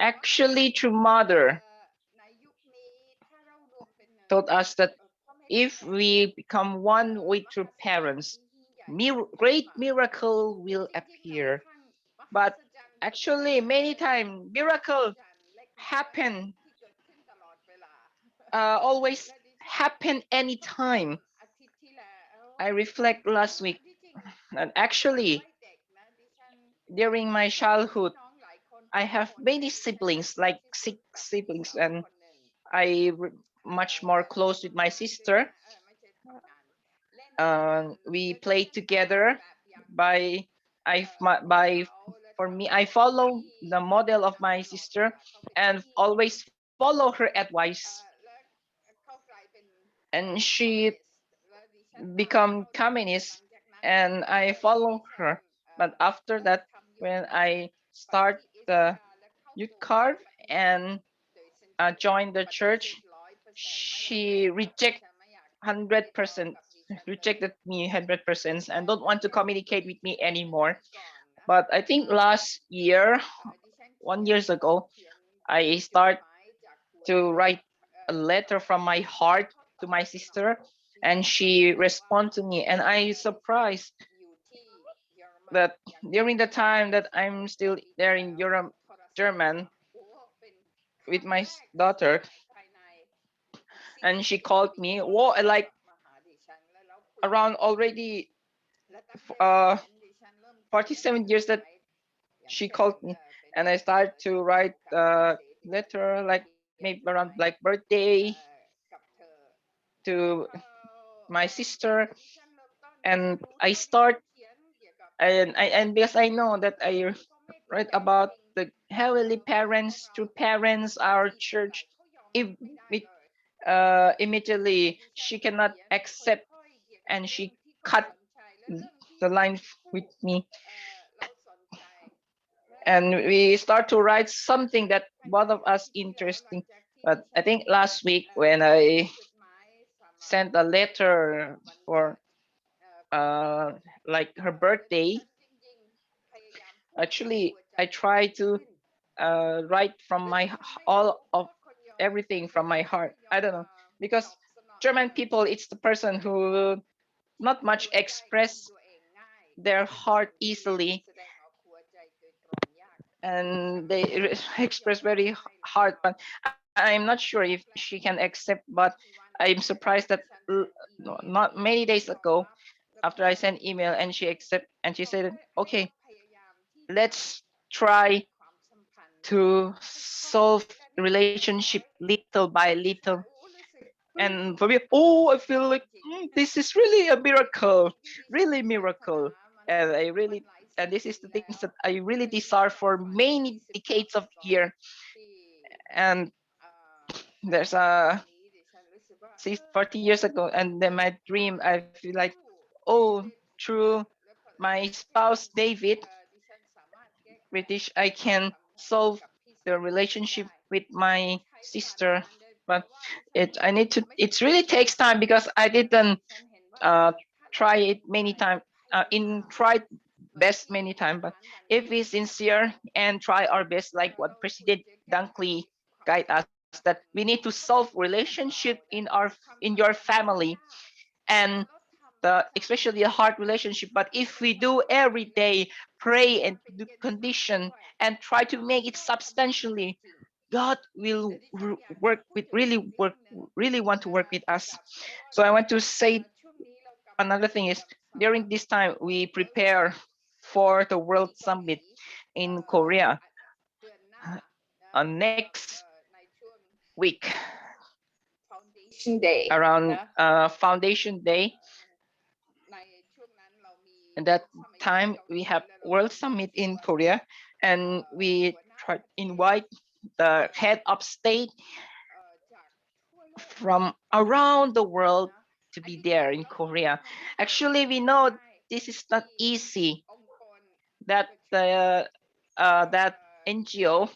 Actually, through mother told us that if we become one with true parents, great miracle will appear. But actually, many times miracle happen, always happen anytime. I reflect last week, and actually, during my childhood, I have many siblings, like 6 siblings, and I much more close with my sister. We play together. By by for me, I follow the model of my sister and always follow her advice. And she become communist, and I follow her. But after that, when I start the youth corps and join the church, she 100% rejected me 100% and don't want to communicate with me anymore. But I think last year, 1 years ago, I start to write a letter from my heart to my sister, and she respond to me, and I surprised that during the time that I'm still there in Europe, German, with my daughter, and she called me, like around already uh 47 years that she called me, and I started to write letter like maybe around like birthday to my sister, and I start and because I know that I write about the heavenly parents, true parents, our church. If it, immediately she cannot accept, and she cut the line with me, and we start to write something that both of us interesting. But I think last week when I sent a letter for uh like her birthday, actually I try to write from my all of everything from my heart. I don't know, because German people, it's the person who not much express their heart easily, and they express very hard. But I'm not sure if she can accept, but I'm surprised that not many days ago, after I sent email and she accept, and she said, okay, let's try to solve relationship little by little. And for me, I feel like this is really a miracle, really miracle. And I really, and this is the things that I really desire for many decades of year. And there's a 40 years ago, and then my dream, I feel like, oh, through my spouse David British, I can solve the relationship with my sister. But I need to, it really takes time, because I didn't uh, try it many times, in tried best many times. But if we sincere and try our best, like what President Dunkley guide us, that we need to solve relationship in your family, and especially a heart relationship. But if we do every day, pray and do condition and try to make it substantially, God will work with really want to work with us. So I want to say another thing is, during this time we prepare for the World Summit in Korea next week, around Foundation Day. And that time we have World Summit in Korea, and we try to invite the head of state from around the world to be there in Korea. Actually, we know this is not easy. That that NGO,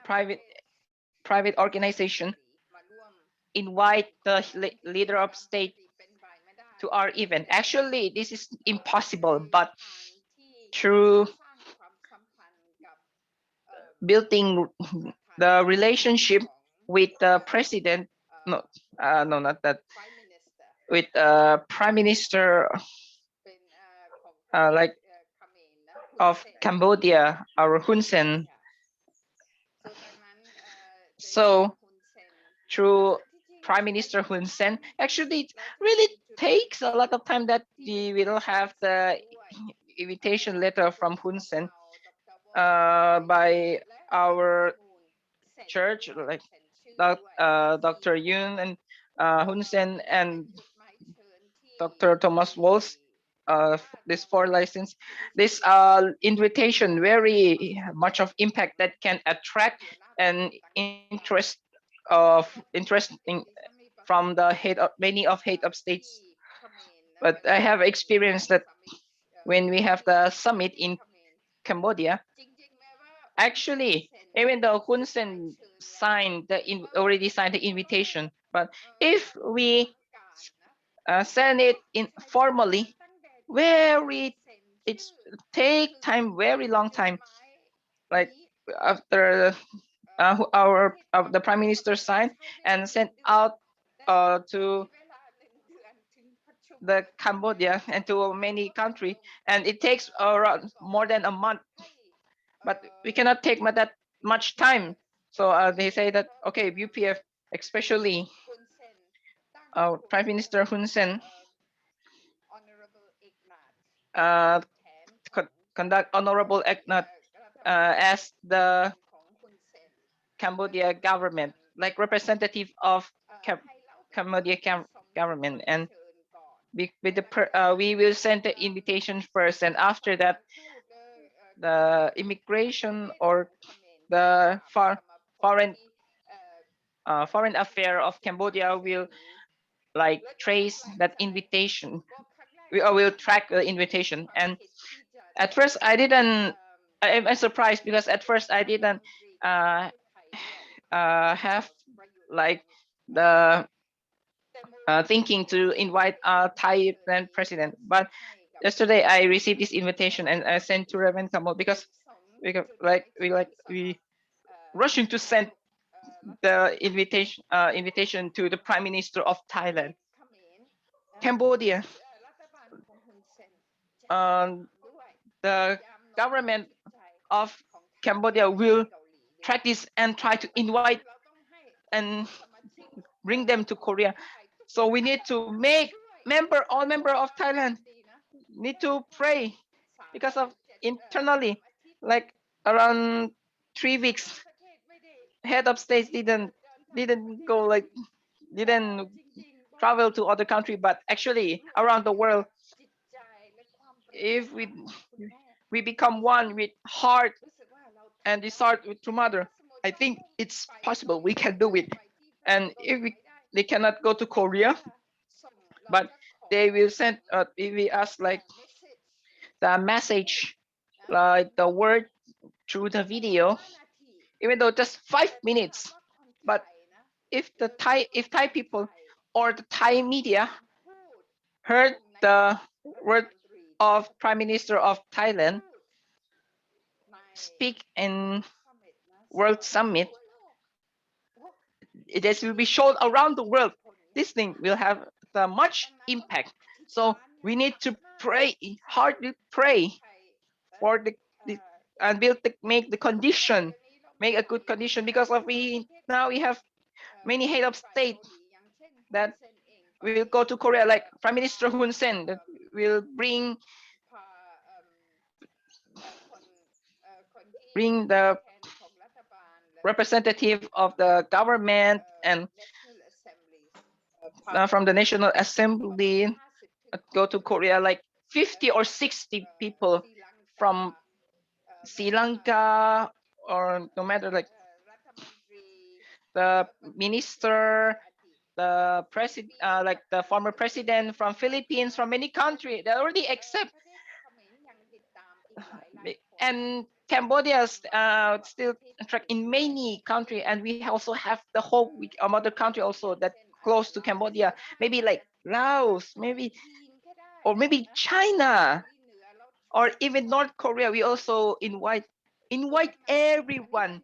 private private organization, invite the leader of state to our event. Actually, this is impossible, but through building the relationship with the president. No, no, not that. With prime minister, like of Cambodia, our Hun Sen. So through Prime Minister Hun Sen, actually it really takes a lot of time that we will have the invitation letter from Hun Sen by our church, like Dr. Yun and Hun Sen and Dr. Thomas Walls. This four license, this invitation very much of impact that can attract and interest from the head of many of head of states. But I have experienced that when we have the summit in Cambodia, actually, even though Hun Sen already signed the invitation, but if we send it informally, very it's take time, very long time. Like after our the prime minister signed and sent out to the Cambodia and to many country, and it takes around more than a month. But we cannot take that much time. So they say that okay, UPF, especially Prime Minister Hun Sen, conduct Honorable Eknat as the Cambodia government, like representative of Cambodia government, and with we will send the invitation first, and after that, the immigration or the foreign affair of Cambodia will like trace that invitation. We will track the invitation. And at first, I didn't. I'm surprised because at first I didn't have like the thinking to invite Thai president. But yesterday I received this invitation and I sent to Reverend Kamal because we rushing to send the invitation to the Prime Minister of Thailand. Cambodia, the government of Cambodia will track this and try to invite and bring them to Korea. So we need to make all member of Thailand need to pray because of internally, like around 3 weeks, head of states didn't go like didn't travel to other country, but actually around the world, if we become one with heart and start with true mother, I think it's possible we can do it. And if they cannot go to Korea, but they will send if we ask like the message, like the word through the video, even though just 5 minutes. But if Thai people or the Thai media heard the word of Prime Minister of Thailand speak in World Summit, this will be shown around the world. This thing will have the much impact. So we need to pray, hardly pray for the and make the condition, make a good condition, because of now we have many head of state that will go to Korea, like Prime Minister Hun Sen, that will bring the representative of the government and from the National Assembly go to Korea, like 50 or 60 people from Sri Lanka, or no matter, like the minister, the president, like the former president from Philippines, from many countries, they already accept. And Cambodia still track in many countries, and we also have the whole other country also that close to Cambodia, maybe like Laos, maybe, or maybe China, or even North Korea. We also invite invite everyone.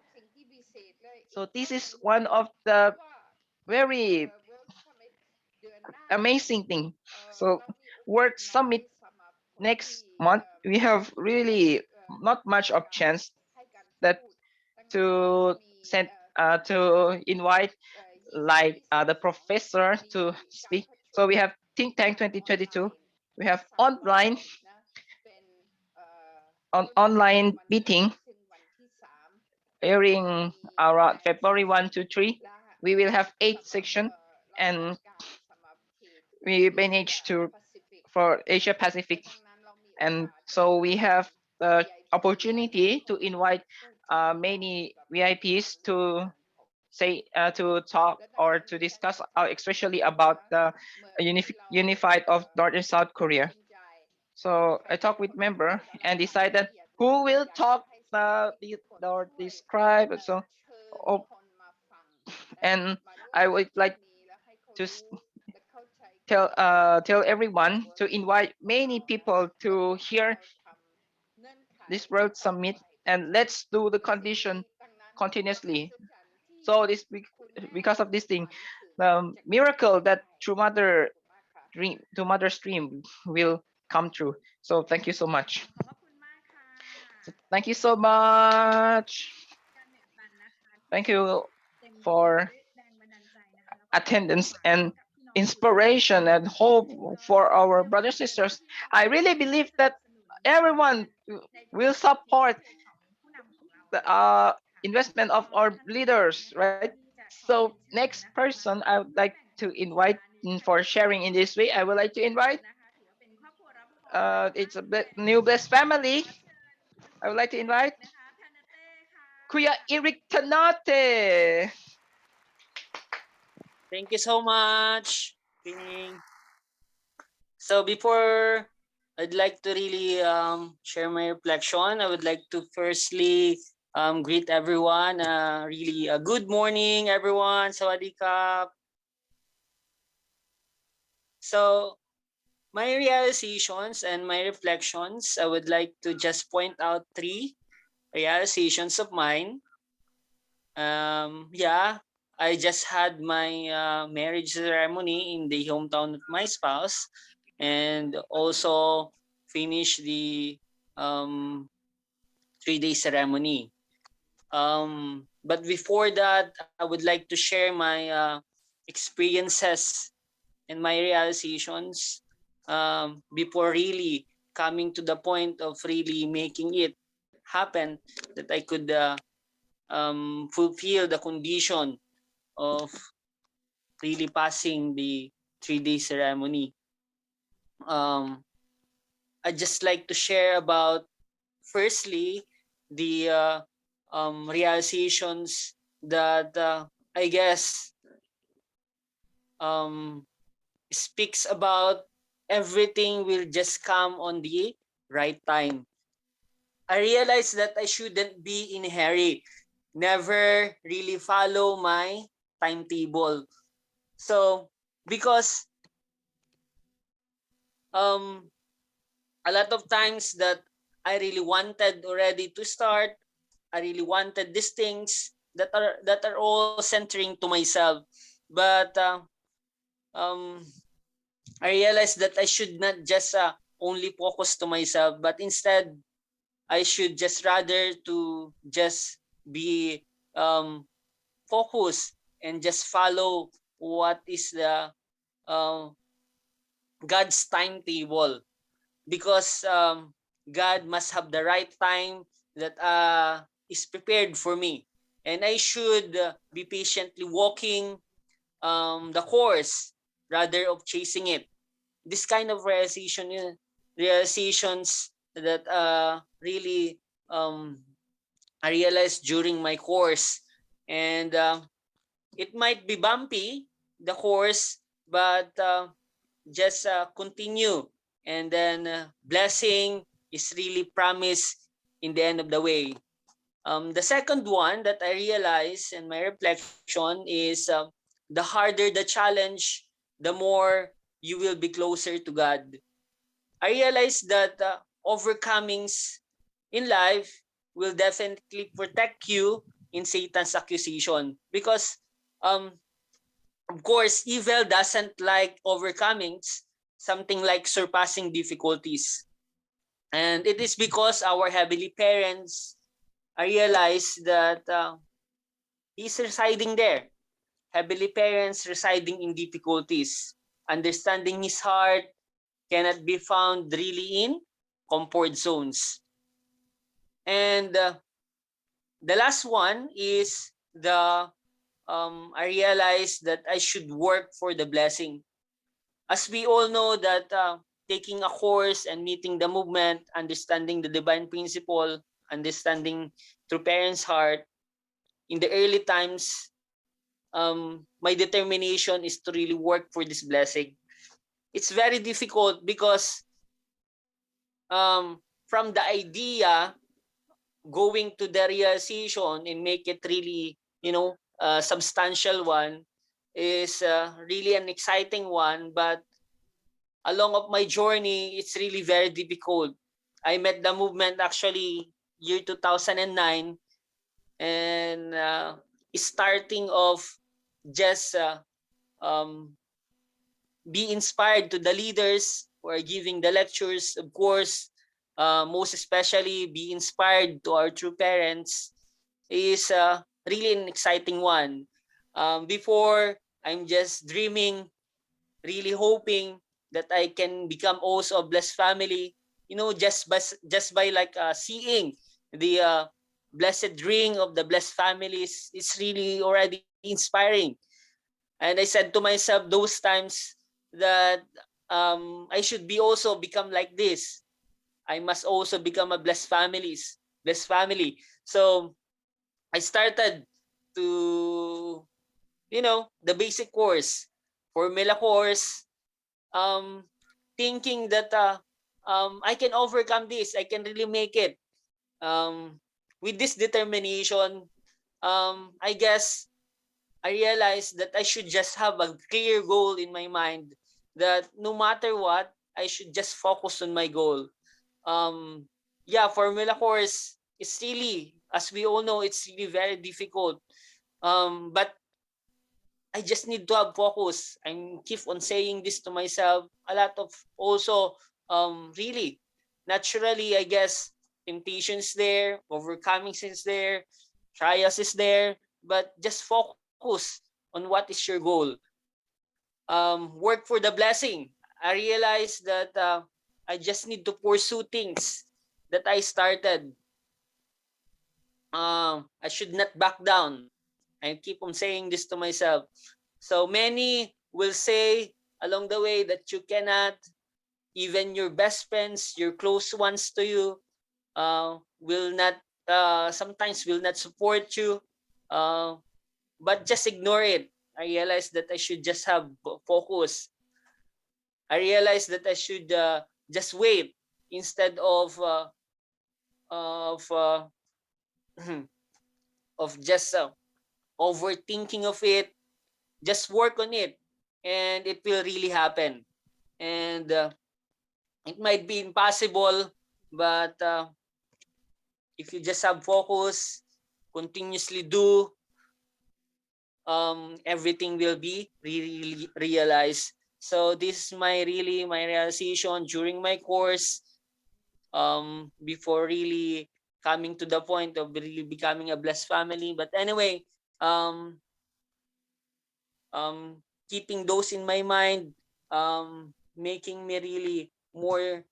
So this is one of the very amazing thing. So Work Summit next month, we have really not much of chance that to send to invite like the professor to speak. So we have Think Tank 2022. We have online meeting airing around February 1 to 3. We will have 8 sections, and we managed to for Asia Pacific. And so we have the opportunity to invite many VIPs to say to talk or to discuss especially about the unified of North and South Korea. So I talked with member and decided who will talk or describe. So oh, and I would like to tell everyone to invite many people to hear this World Summit, and let's do the condition continuously. So because of this thing, the miracle that through mother stream will come true. So thank you so much. Thank you so much. Thank you for attendance and inspiration and hope for our brothers sisters. I really believe that everyone will support the investment of our leaders, right? So next person I would like to invite for sharing in this way, I would like to invite it's a new blessed family. I would like to invite Kuya Eric Tanate. Thank you so much, Pining. So before I'd like to really share my reflection, I would like to firstly greet everyone. Really good morning, everyone. Sawadee Kap. So my realizations and my reflections, I would like to just point out 3 realizations of mine. Yeah, I just had my marriage ceremony in the hometown of my spouse, and also finished the um, 3 day ceremony. But before that, I would like to share my experiences and my realizations before really coming to the point of really making it happen, that I could fulfill the condition of really passing the 3 day ceremony. Um, I just like to share about firstly the realizations that I guess um, speaks about everything will just come on the right time. I realized that I shouldn't be in a hurry, never really follow my timetable. So because um a lot of times that I really wanted already to start, I really wanted these things that are all centering to myself. But um I realized that I should not just only focus to myself, but instead I should just rather to just be focused and just follow what is the uh, God's timetable, because God must have the right time that is prepared for me, and I should be patiently walking the course rather of chasing it. This kind of realizations that really I realized during my course, and it might be bumpy, the course, but just continue, and then blessing is really promised in the end of the way. The second one that I realized in my reflection is the harder the challenge, the more you will be closer to God. I realized that overcomings in life will definitely protect you in Satan's accusation. Because of course, evil doesn't like overcoming something like surpassing difficulties. And it is because our heavenly parents realize that He's residing there. Heavenly parents residing in difficulties. Understanding His heart cannot be found really in comfort zones. And the last one is I realized that I should work for the blessing. As we all know that taking a course and meeting the movement, understanding the divine principle, understanding through parents' heart, in the early times, my determination is to really work for this blessing. It's very difficult because from the idea going to the realization and make it really, a substantial one is really an exciting one. But along of my journey, it's really very difficult. I met the movement actually year 2009, and starting of just um, be inspired to the leaders who are giving the lectures, of course, most especially be inspired to our true parents is really an exciting one. Before, I'm just dreaming, really hoping that I can become also a blessed family. Just by like seeing the blessed ring of the blessed families, it's really already inspiring. And I said to myself those times that I should be also become like this. I must also become a blessed family. So I started to the basic course, formula course, um, thinking that I can overcome this. I can really make it. With this determination, I guess I realized that I should just have a clear goal in my mind that no matter what, I should just focus on my goal. Yeah, formula course is really, as we all know, it's really very difficult. But I just need to have focus. I keep on saying this to myself. A lot of also really naturally, I guess, temptations there, overcoming is there, trials is there, but just focus on what is your goal. Work for the blessing. I realized that I just need to pursue things that I started. I should not back down. I keep on saying this to myself. So many will say along the way that you cannot, even your best friends, your close ones to you, will not, sometimes will not support you, uh, but just ignore it. I realized that I should just have focus. I realized that I should just wait instead of of just overthinking of it. Just work on it, and it will really happen. And it might be impossible, but if you just have focus, continuously do, everything will be really realized. So this is my realization during my course, before really coming to the point of really becoming a blessed family. But anyway, um, keeping those in my mind, making me really more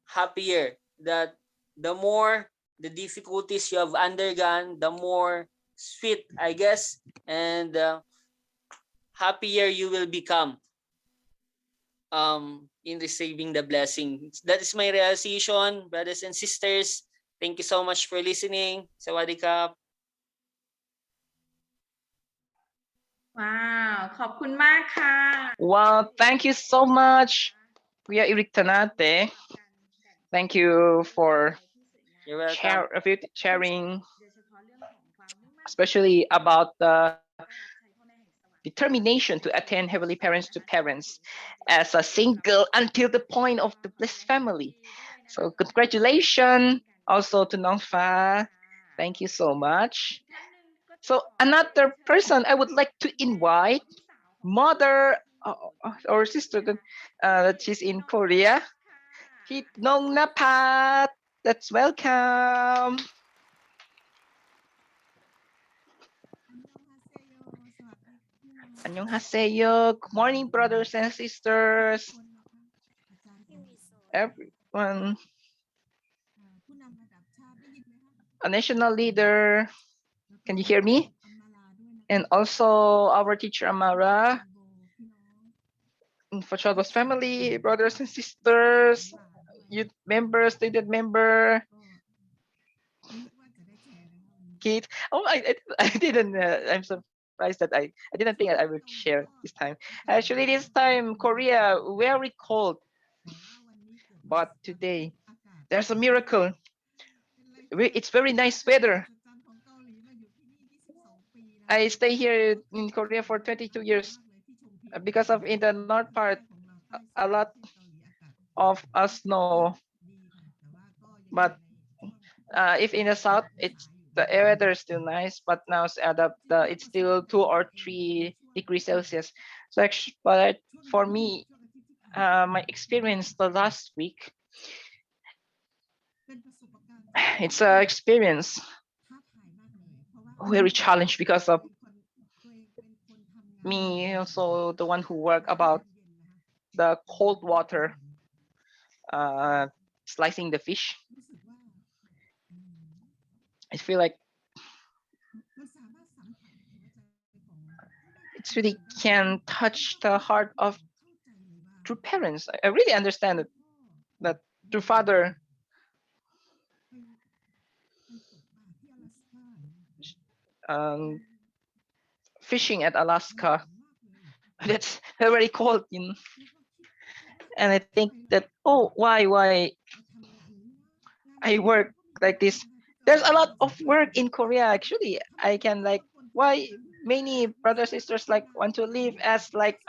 happier that the more the difficulties you have undergone, the more sweet, I guess, and happier you will become in receiving the blessing. That is my realization, brothers and sisters. Thank you so much for listening. Sawadee. ว้าวขอบคุณมากค่ะ Wow, thank you so much, Kuya Eric Tanate. Thank you for You're welcome. sharing, especially about the determination to attend Heavenly Parents to Parents as a single until the point of the blessed family. So congratulations Also to Nong Fa, thank you so much. So another person I would like to invite, mother or sister that she's in Korea, Hit Nong Napat. That's welcome. Annyeonghaseyo. Good morning, brothers and sisters. Everyone. A national leader. Can you hear me? And also our teacher Amara. For Chagos family, brothers and sisters, youth members, student member, kids. Oh, I didn't. I'm surprised that I didn't think I would share this time. Actually, this time Korea very cold, but today there's a miracle. It's very nice weather. I stay here in Korea for 22 years because of in the north part a lot of snow, but if in the south it's the weather is still nice, but now it's still 2 or 3 degrees Celsius. So actually, but for me, my experience the last week, it's an experience very challenged because of me also the one who work about the cold water, slicing the fish. I feel like it's really can touch the heart of true parents. I really understand that true father um, fishing at Alaska. That's very cold, and I think that why I work like this. There's a lot of work in Korea actually. I can like why many brothers sisters like want to live as like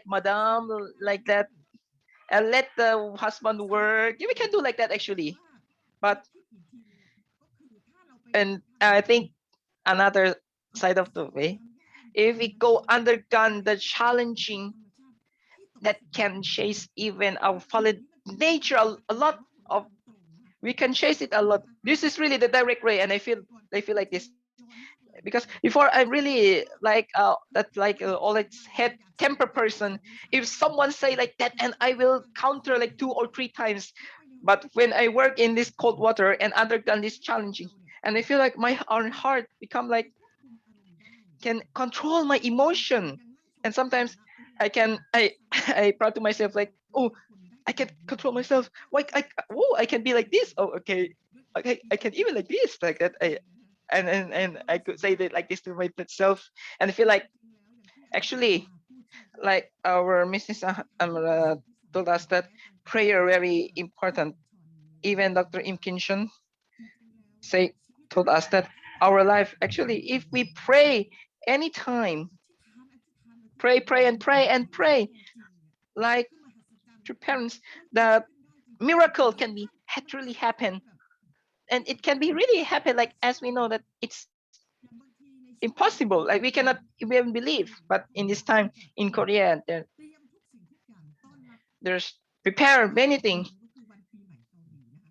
madam like that and let the husband work. Yeah, we can do like that actually. But and I think another side of the way, if we go undergone the challenging that can chase even our fallen nature a lot of we can chase it a lot. This is really the direct way, and I feel like this because before I'm really like Oleg's head temper person. If someone say like that, and I will counter like 2 or 3 times. But when I work in this cold water and undergone this challenging, and I feel like my own heart become like can control my emotion, and sometimes I I proud to myself like I can control myself. Why I can be like this. Oh, okay, I can even like this, like that. And I could say that like this to myself, and I feel like actually, like our Mrs. Amara told us that prayer very important. Even Dr. Im Kin Shun say told us that our life actually, if we pray anytime, pray and pray and pray, like to parents, the miracle can be really happen, and it can be really happen like as we know that it's impossible, like we cannot even believe. But in this time in Korea there's prepare many things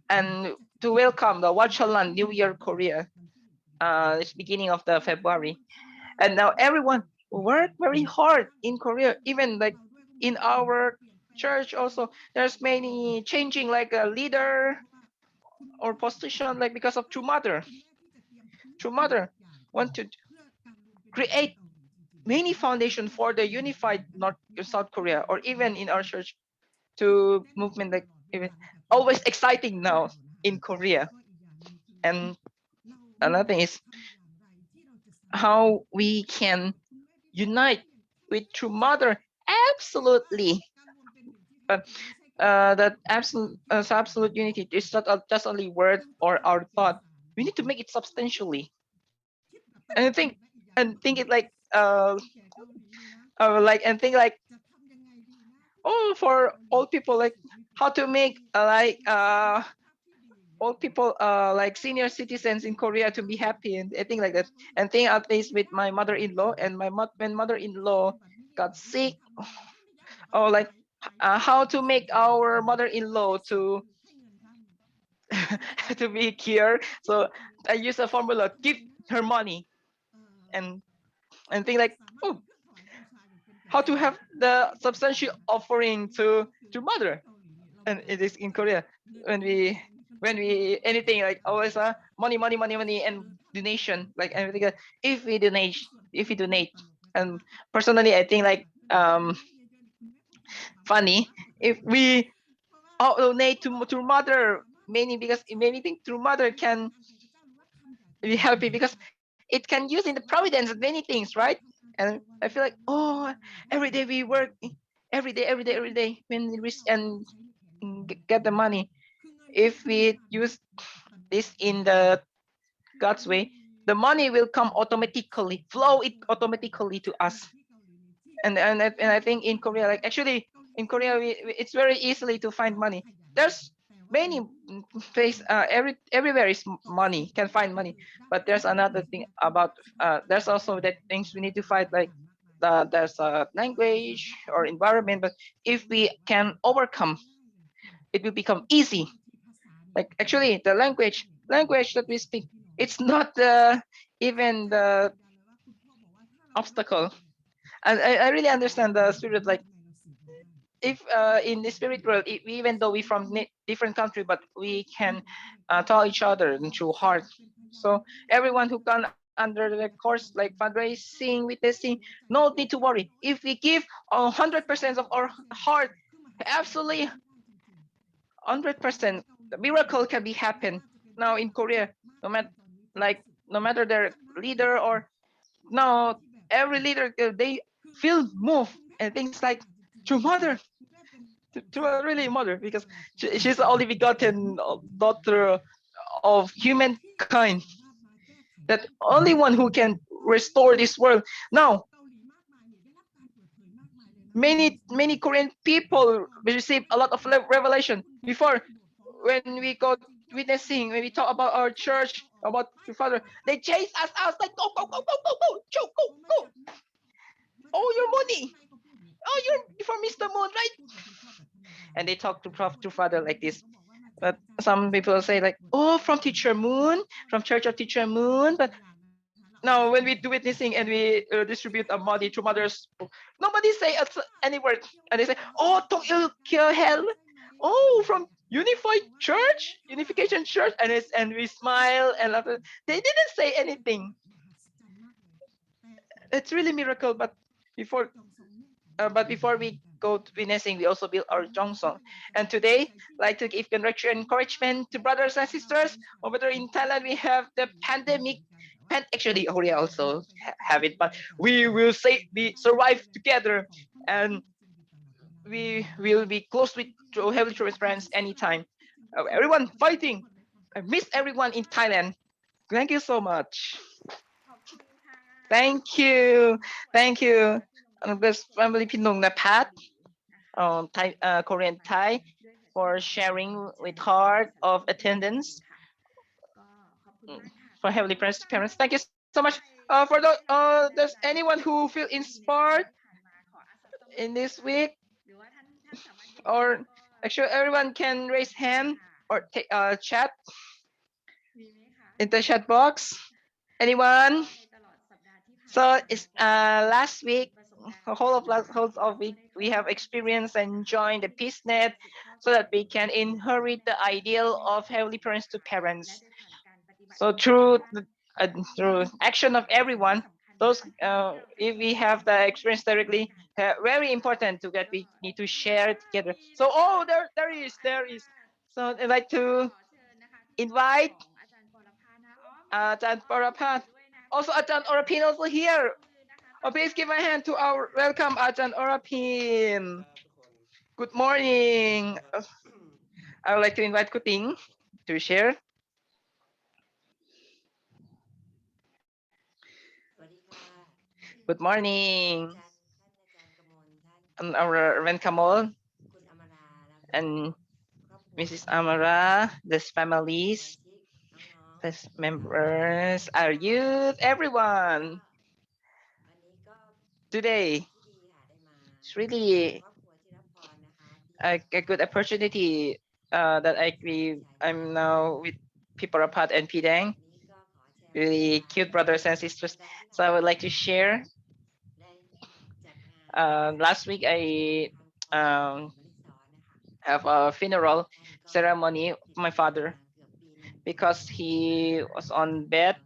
and to welcome the Wachalan New Year Korea. It's beginning of the February, and now everyone work very hard in Korea, even like in our church also there's many changing like a leader or position like because of true mother want to create many foundation for the unified North South Korea, or even in our church to movement like even always exciting now in Korea. And another thing is how we can unite with true mother. Absolutely. But that absolute unity is not just only word or our thought. We need to make it substantially. And think it like and think like oh, for old people, like how to make old people like senior citizens in Korea to be happy and I think like that. And thing at least with my mother-in-law and when mother-in-law got sick, or like how to make our mother-in-law to to be cured. So I use a formula: give her money, and think like, oh, how to have the substantial offering to mother. And it is in Korea when we anything like always money, money, money, money, and donation, like everything. If we donate, and personally, I think like funny if we all donate to mother many, because many things through mother can be happy because it can use in the providence of many things, right? And I feel like, oh, every day we work, every day when we and get the money. If we use this in the God's way, the money will come automatically, flow it automatically to us. And I think in Korea, like actually in Korea, it's very easily to find money. There's many place, everywhere is money, can find money. But there's another thing about there's also that things we need to fight, like there's a language or environment. But if we can overcome, it will become easy. Like actually the language that we speak, it's not even the obstacle. And I really understand the spirit, like if in the spirit world, even though we from different country, but we can tell each other through heart. So everyone who can under the course like fundraising, witnessing, no need to worry. If we give 100% of our heart, absolutely 100%, the miracle can be happen. Now in Korea, no matter like no matter their leader or now every leader, they feel moved and things like through mother, to a really mother, because she's the only begotten daughter of humankind, that only one who can restore this world. Now many Korean people receive a lot of revelation before. When we go witnessing, when we talk about our church, about your father, they chase us out like, go go go go go go, Joe, go. Oh, your money, oh, you're from Mr. Moon, right? And they talk to father like this. But some people say like, oh, from Teacher Moon, from Church of Teacher Moon. But now when we do witnessing and we distribute a money to mothers, nobody say any word. And they say, oh, Tong Il Kyo Hell, oh, from Unification Church. And we smile and laugh. They didn't say anything. It's really miracle. Before before we go to witnessing, we also build our Jongsong. And today, like to give encouragement to brothers and sisters. Over there in Thailand, we have the pandemic. And actually, Korea also have it, but we will say we survive together, and we will be close with Heavenly Children's friends anytime. Everyone fighting. I miss everyone in Thailand. Thank you so much. Thank you. Thank you. Best family Pinong Napat, Thai, Korean Thai, for sharing with heart of attendance for Heavenly Parents. Thank you so much. For the there's anyone who feel inspired in this week, or actually everyone can raise hand or take chat in the chat box. Anyone? So it's last week, the whole of week, we have experienced and joined the PeaceNet so that we can inherit the ideal of heavenly parents to parents. So through action of everyone, those if we have the experience directly, very important to get we need to share together. So oh, there is. So I'd like to invite Ajahn Parapat. Also Ajahn Orapin also here. Oh, please give a hand to our welcome Ajahn Orapin. Good morning. I would like to invite Kuting to share. Good morning. and our Renkamol and Mrs. Amara, these families, these members, our youth, everyone. Today, it's really a good opportunity that I'm now with People Rapat and Pidang, really cute brothers and sisters. So I would like to share. Last week I have a funeral ceremony of my father because he was on bed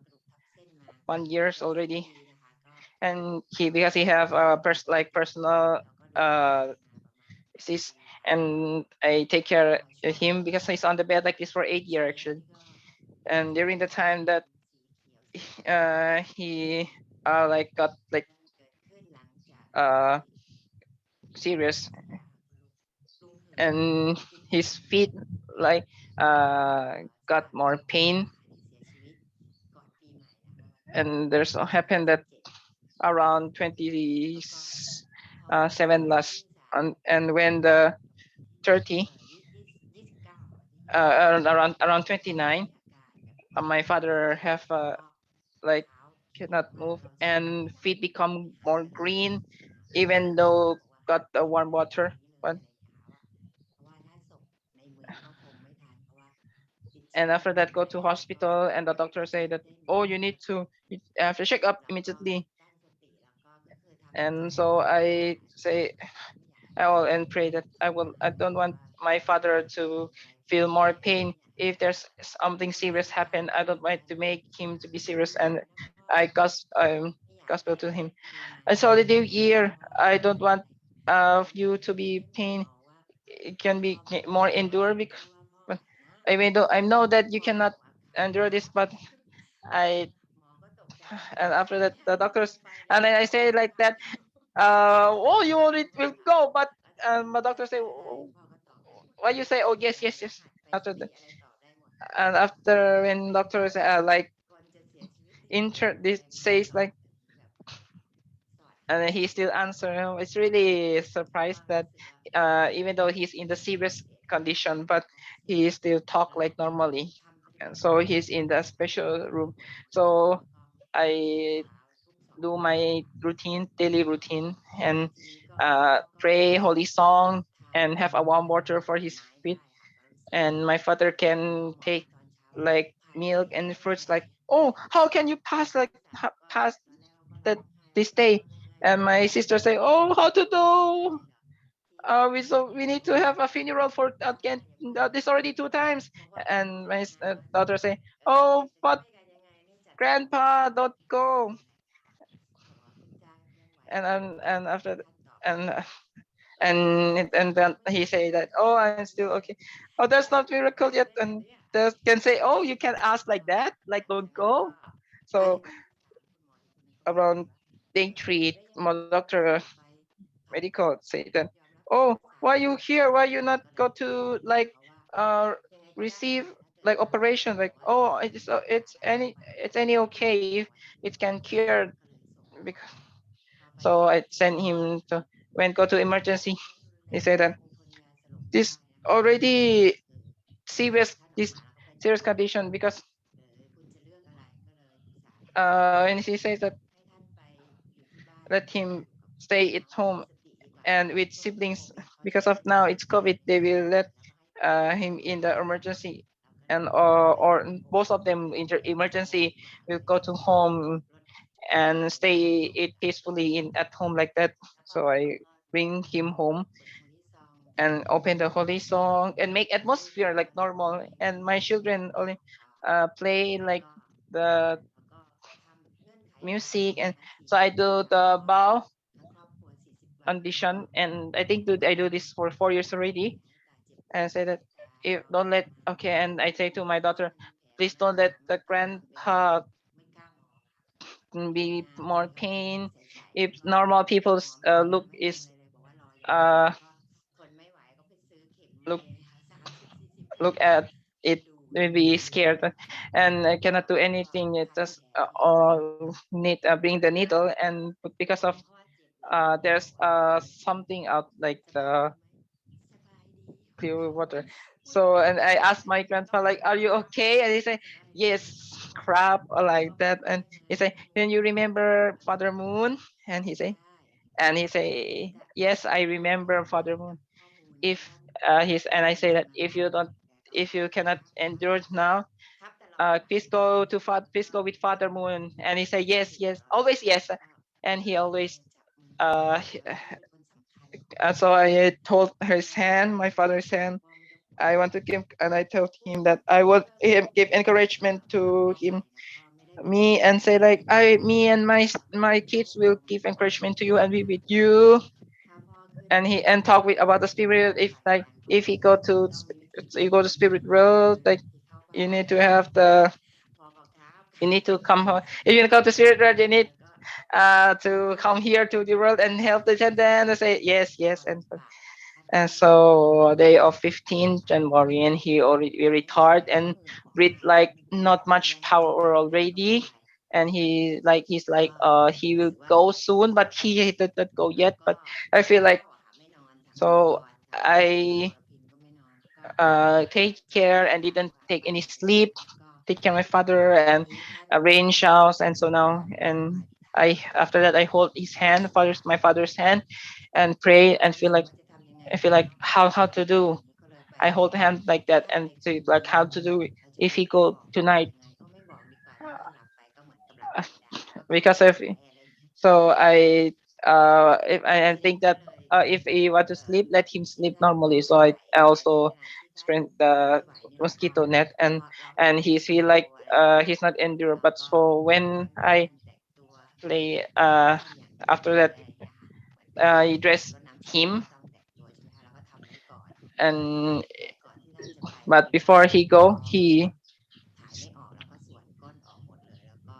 1 years already, and because he have a personal uh disease, and I take care of him because he's on the bed like this for 8 years actually. And during the time that he like got like uh serious, and his feet like got more pain, and there's happened that around 27 last, and when the 30 around 29, my father have like cannot move and feet become more green even though got the warm water. But and after that go to hospital, and the doctor say that, oh, you have to check up immediately. And so I say, I will and pray that I don't want my father to feel more pain. If there's something serious happen, I don't want to make him to be serious. And I gospel to him. It's holiday year. I don't want you to be pain. It can be more endure because, but even though I know that you cannot endure this, but I and after that the doctors, and then I say like that, oh, you already will go, but my doctor say, "Oh, why you say, oh, yes, yes, yes." After that, and after when doctors like this says like, and then he still answer, it's really surprised that even though he's in the serious condition, but he still talk like normally. And so he's in the special room. So I do my routine, daily routine, and pray holy song and have a warm water for his feet. And my father can take like milk and fruits. Like, oh, how can you pass pass that this day? And my sister say, oh, how to do? We need to have a funeral for again. This already 2 times. And my daughter say, oh, but grandpa, don't go. And after and and then he say that, oh, I'm still okay. Oh, that's not miracle yet. And they can say, oh, you can ask like that, like don't go. So around day 3, my doctor medical say that, oh, why you here, why you not go to like receive like operation, like, oh, it's any okay if it can cure. Because so I sent him to, when go to emergency, he said that this already this serious condition, because and he says that let him stay at home and with siblings, because of now it's COVID, they will let him in the emergency, and or both of them in the emergency will go to home and stay it peacefully in at home like that. So I bring him home and open the holy song and make atmosphere like normal, and my children only play like the music. And so I do the bow condition, and I think I do this for 4 years already, and say that, if don't let, okay, and I say to my daughter, please don't let the grandpa be more pain. If normal people's look is uh look look at it, maybe scared, and I cannot do anything. It just need bring the needle, and because of there's something out like the clear water. So and I asked my grandpa like, "Are you okay?" And he say, "Yes, crap," or like that. And he say, "Can you remember Father Moon?" And he say, "Yes, I remember Father Moon." If he's and I say that if you cannot endure it now, please go with Father Moon. And he say, "Yes, yes, always yes." And he always uh, he- so I told his hand, my father's hand, I want to give, and I told him that I would give encouragement to him, me, and say like, me and my kids will give encouragement to you and be with you, and talk with about the spirit. If like if he go to you go to spirit world, like you need to have the you need to come if you go to spirit world, you need to come here to the world and help the attendant and say yes, yes, and so day of 15th January, and he already retired and with like not much power already. And he's like he will go soon, but he did not go yet. But I feel like so I take care and didn't take any sleep, take care of my father and arrange house. And so now and I after that I hold his hand, my father's hand, and pray and feel like how to do. I hold hand like that and say like how to do it if he go tonight. Because if so if I think that if he want to sleep, let him sleep normally. So I also spread the mosquito net, and he feel like he's not endure. But so when I play after that I dress him, and but before he go he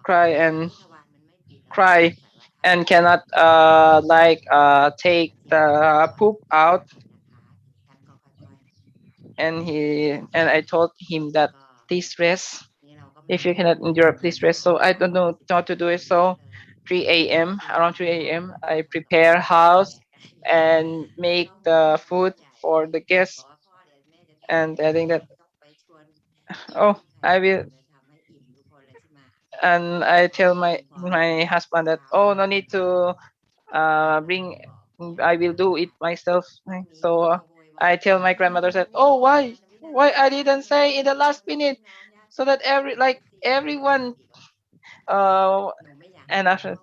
cry and cry and cannot take the poop out. And I told him that please rest, if you cannot endure please rest. So I don't know how to do it. So 3 a.m., around 3 a.m., I prepare house and make the food for the guests. And I think that oh I will, and I tell my husband that oh no need to bring, I will do it myself. So I tell my grandmother that oh why I didn't say in the last minute, so that everyone uh and after,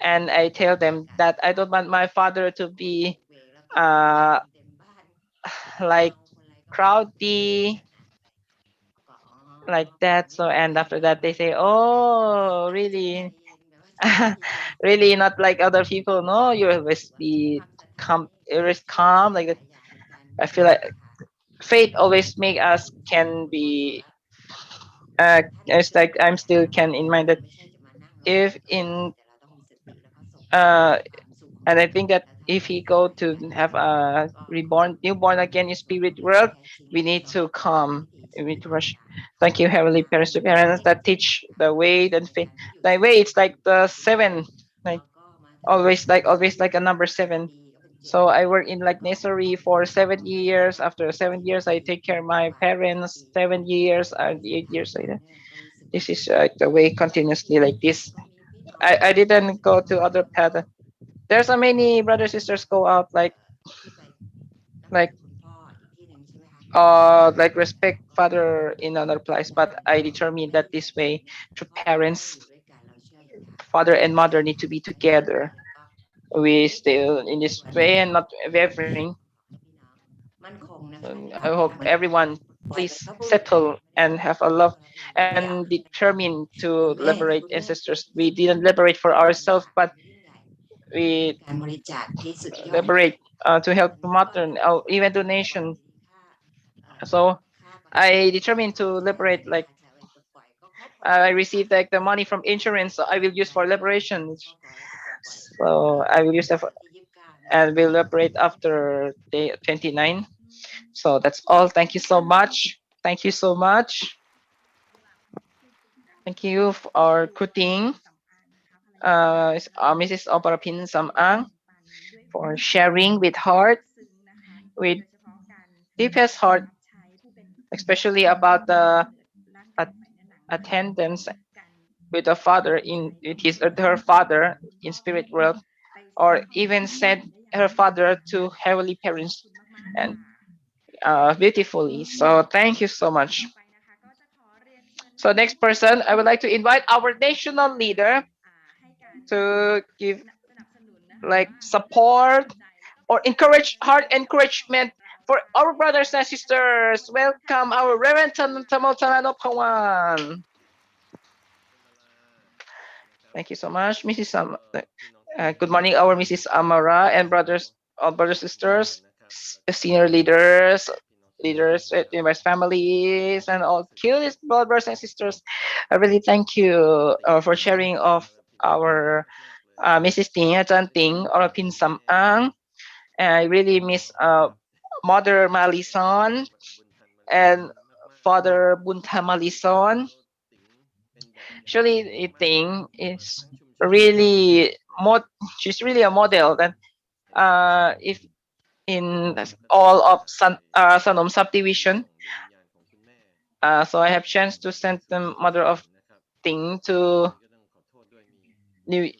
and I tell them that I don't want my father to be uh like crowdy like that. So and after that they say oh really really not like other people, no, you always be calm, always calm like that. I feel like faith always make us can be it's like I'm still can in mind that if in uh and I think that if he go to have a newborn again in spirit world, we need to come, we need to rush. Thank you, heavenly parents, to parents that teach the way and faith. The way it's like the seven, like always like a number seven. So I work in like nursery for 7 years. After 7 years, I take care of my parents. 7 years and 8 years later. This is the way continuously like this. I didn't go to other path. There's so many brothers sisters go out like like respect father in another place, but I determined that this way through parents, father and mother need to be together. We still in this way and not wavering. I hope everyone please settle and have a love and determined to liberate ancestors. We didn't liberate for ourselves, but we liberate to help modern or even donation. So I determined to liberate like I received like the money from insurance, so I will use for liberation. So I will use that and will liberate after day 29. So that's all. Thank you so much. Thank you so much. Thank you for our cooking. Mrs. Oparapin Samang for sharing with heart, with deepest heart, especially about the at- attendance with the father in with his her father in spirit world, or even sent her father to heavenly parents, and beautifully. So thank you so much. So next person, I would like to invite our national leader to give like support or encourage heart encouragement for our brothers and sisters. Welcome our Reverend Tamotalano Pawan. Thank you so much, Mrs. Good morning, our Mrs. Amara and brothers, all brothers, sisters, senior leaders, leaders, members, families, and all cutest brothers and sisters. I really thank you for sharing of our Mrs. Ting, Chan Ting, or Pin Sam Ang. I really miss Mother Malison and Father Bunta Malison. Actually, I think is really she's really a model that if in all of Sanom subdivision. So I have chance to send the mother of Ting new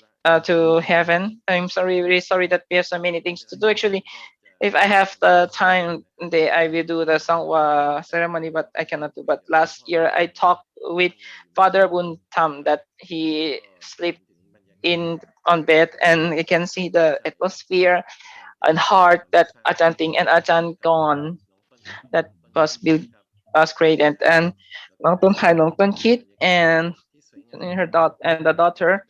to heaven. I'm sorry, really sorry that we have so many things to do. Actually, if I have the time, I will do the Sangwa ceremony, but I cannot do. But last year I talked with Father Buntam that he sleep in on bed, and you can see the atmosphere and heart that Ajahn Ting and Ajahn gone that was built was created, and Long Tun Thai Long Tun Kid and her daughter and the daughter,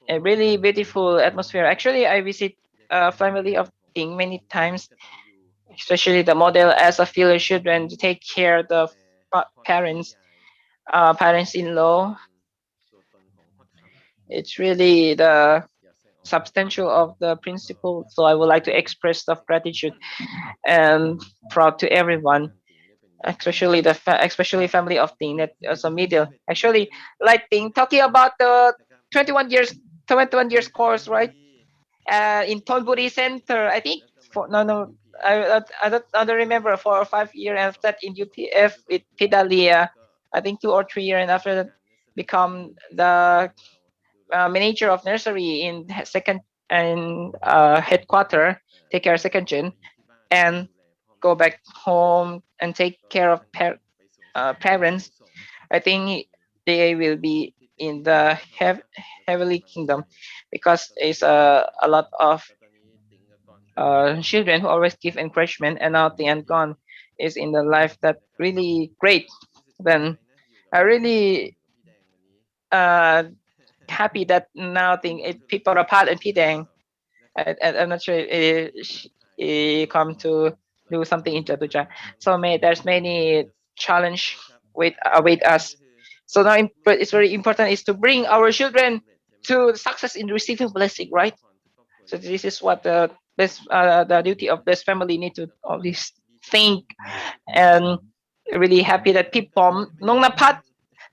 a really beautiful atmosphere. Actually, I visit a family of Ting many times, especially the model as a filial children to take care of the parents, parents-in-law. It's really the substantial of the principle. So I would like to express the gratitude and proud to everyone, especially especially family of Ting that as a middle. Actually, like Ting talking about the 21 years 21 years course, right? In Thonburi Center, I think for no no I don't remember 4 or 5 years after that in UTF with Pidalia. I think 2 or 3 years, and after that become the manager of nursery in second and headquarter, take care of second gen, and go back home and take care of parents. I think they will be in the heavenly kingdom, because it's a lot of children who always give encouragement, and now the end gone is in the life that really great. Then I really uh, happy that now thing people apart and Pidang. I'm not sure come to do something in Jatuja. So there's many challenge with us. So now it's very important is to bring our children to success in receiving blessing, right? So this is what the duty of this family need to always think, and really happy that people nong napat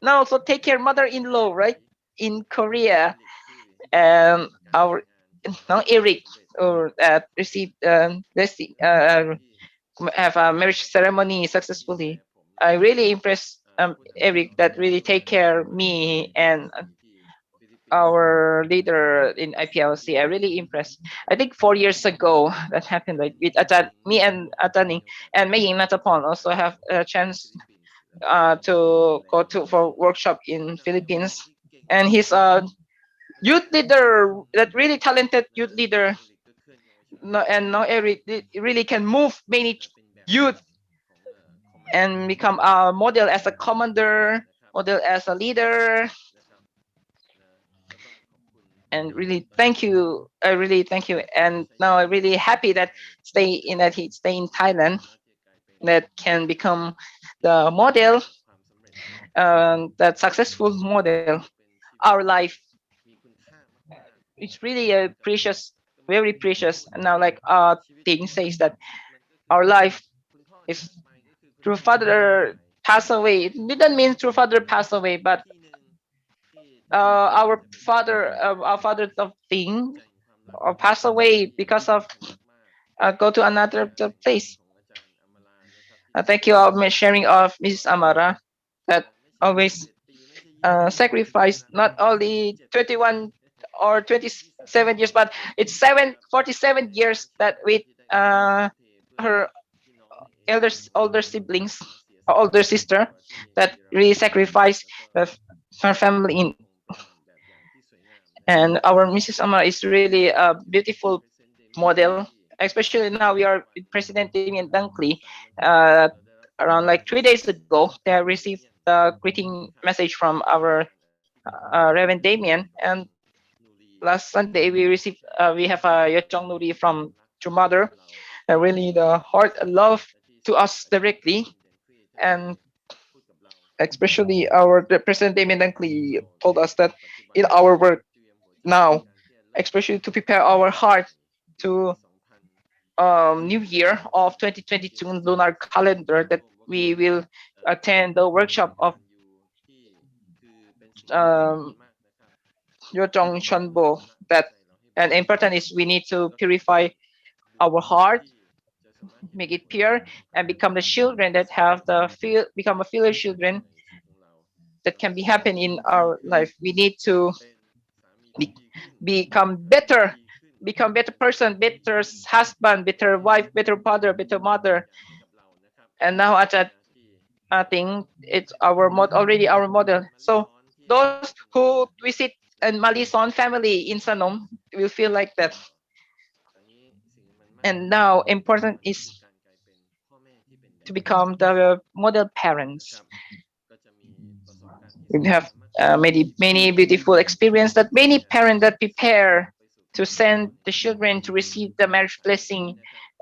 now also take care mother-in-law, right, in Korea, and our now Eric or received have a marriage ceremony successfully. I really impressed Eric that really take care me and our leader in IPLC. I really impressed. I think 4 years ago that happened, like with me and Ataning and Mei Natapon also have a chance to go to for workshop in Philippines, and he's a youth leader, that really talented youth leader. And now Eric really can move many youth and become a model as a commander, model as a leader. And really thank you. I really thank you. And now I'm really happy that he stay in Thailand, that can become the model, that successful model. Our life, it's really a precious, very precious. And now like thing says that our life is through father pass away. It didn't mean through father pass away, but our father of Thing passed away because of go to another place. Thank you, sharing of Mrs. Amara, that always sacrificed not only 21 or 27 years, but it's 47 years that with her older siblings, older sister, that really sacrificed her family in. And our Mrs. Amara is really a beautiful model, especially now we are with President Damien Dunkley. Uh, Around like 3 days ago, they received the greeting message from our Reverend Damien, and last Sunday we have a Yochong Nuri from your mother, really the heart and love to us directly, and especially our the President Damien Dunkley told us that in our work now, especially to prepare our heart to new year of 2022 lunar calendar, that we will attend the workshop of um, Yojong Shanbo. That and important is we need to purify our heart, make it pure, and become the children that have the feel become a filial children that can be happen in our life. We need to be, become better, become better person, better husband, better wife, better father, better mother. And now at that, I think it's already our model. So those who visit and Malison family in Sanom will feel like that. And now important is to become the model parents. We have many beautiful experience that many parents that prepare to send the children to receive the marriage blessing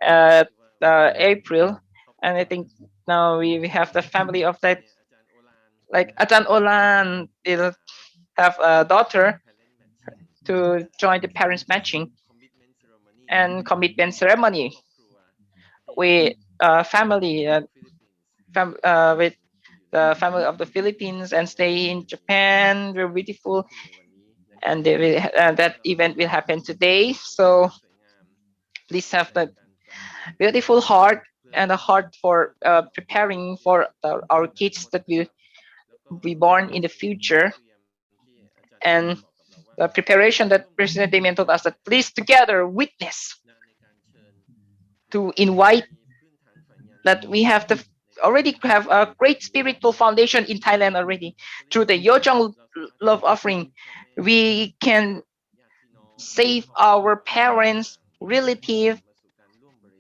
uh, April. And I think now we have the family of that, like Atan Olan will have a daughter to join the parents matching and commitment ceremony with family with the family of the Philippines and stay in Japan. Very beautiful, and that event will happen today. So please have the beautiful heart and a heart for preparing for our kids that will be born in the future. And the preparation that President Damien told us that please together witness to invite that we have the already have a great spiritual foundation in Thailand already through the Yojong love offering. We can save our parents, relative,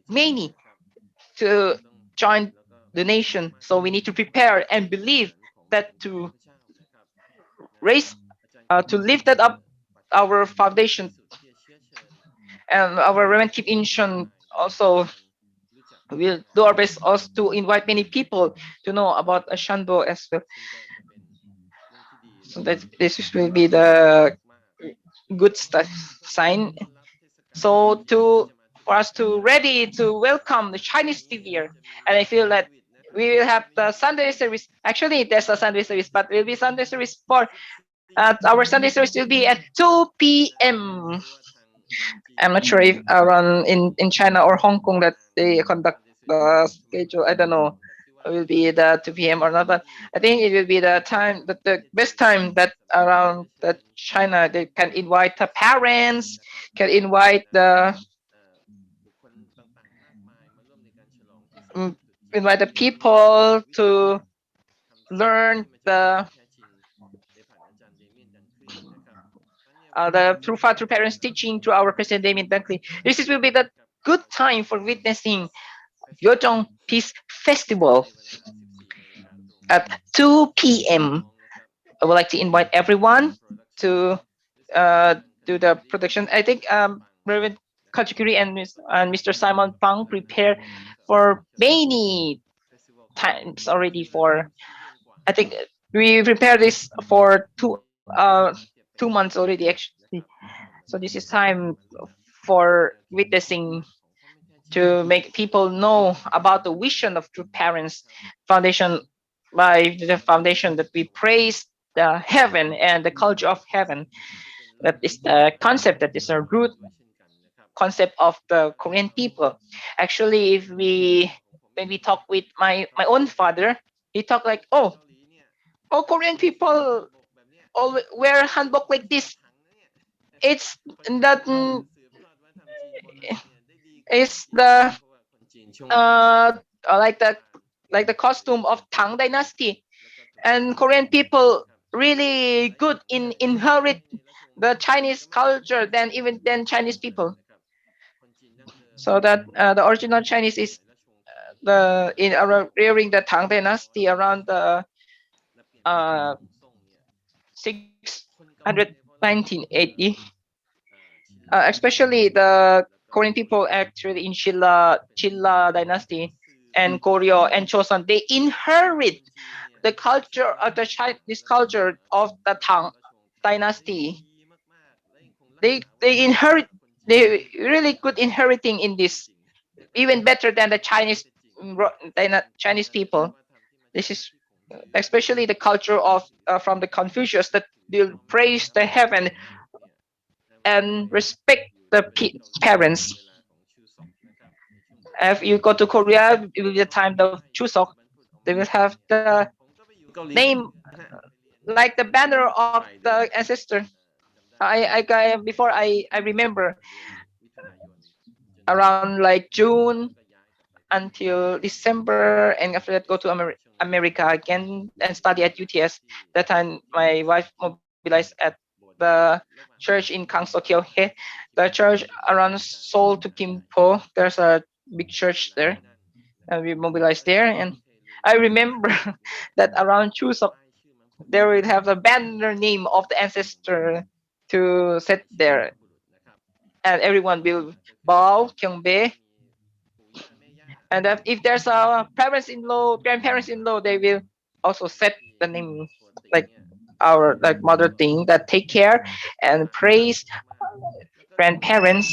many to join the nation. So we need to prepare and believe that to raise, to lift that up our foundation, and our Reverend Keep Incheon also will do our best also to invite many people to know about Ashanbo as well. So that this will be the good sign. So to for us to ready to welcome the Chinese New Year, and I feel that we will have the Sunday service. Actually, there's a Sunday service, but will be Sunday service for our Sunday service will be at 2 p.m. I'm not sure if around in China or Hong Kong that they conduct the schedule. I don't know. Will be the 2 p.m. or not, but I think it will be the time that the best time that around that China they can invite the parents, can invite the mm, invite the people to learn the through parents teaching through our President Damien Dunkley. Will be the good time for witnessing Yotong Peace Festival at 2 p.m. I would like to invite everyone to do the production. I think Reverend Kachikuri and Mr. Simon Pang prepare for many times already. For I think we prepared this for 2 months already actually. So this is time for witnessing to make people know about the vision of True Parents Foundation by the foundation that we praise the heaven and the culture of heaven. That is the concept, that is a root concept of the Korean people. Actually, if we when we talk with my own father, he talk like, oh, Korean people all wear hanbok like this. It's that is the uh like the costume of Tang Dynasty, and Korean people really good in inherit the Chinese culture than Chinese people. So that the original Chinese is the in around during the Tang Dynasty around the uh 600 1980. Especially the Korean people actually in Chilla dynasty and Goryeo and Joseon, they inherit the culture of the Chinese culture of the Tang dynasty. They inherit, they really good inheriting in this, even better than the Chinese people. This is especially the culture of from the Confucius, that will praise the heaven and respect the parents. If you go to Korea, it will be the time of Chuseok. They will have the name like the banner of the ancestor. Before I remember around like June until December, and after that go to America again and study at UTS. That time my wife mobilized at the church in Kangso-kyohe, the church around Seoul to Gimpo. There's a big church there, and we mobilized there. And I remember that around Chuseok, they will have a banner name of the ancestor to set there, and everyone will bow, kyungbe. And if there's a parents-in-law, grandparents-in-law, they will also set the name like our like mother thing that take care and praise grandparents,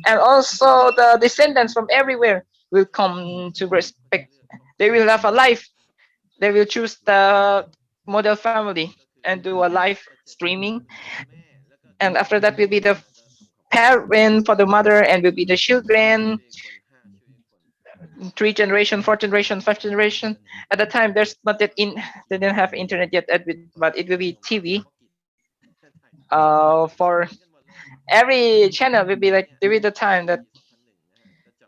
and also the descendants from everywhere will come to respect. They will have a life. They will choose the model family and do a live streaming, and after that will be the parent for the mother, and will be the children, three generation, fourth generation, fifth generation. At the time, there's not that they didn't have internet yet, but it will be TV. For every channel will be like there will be the time that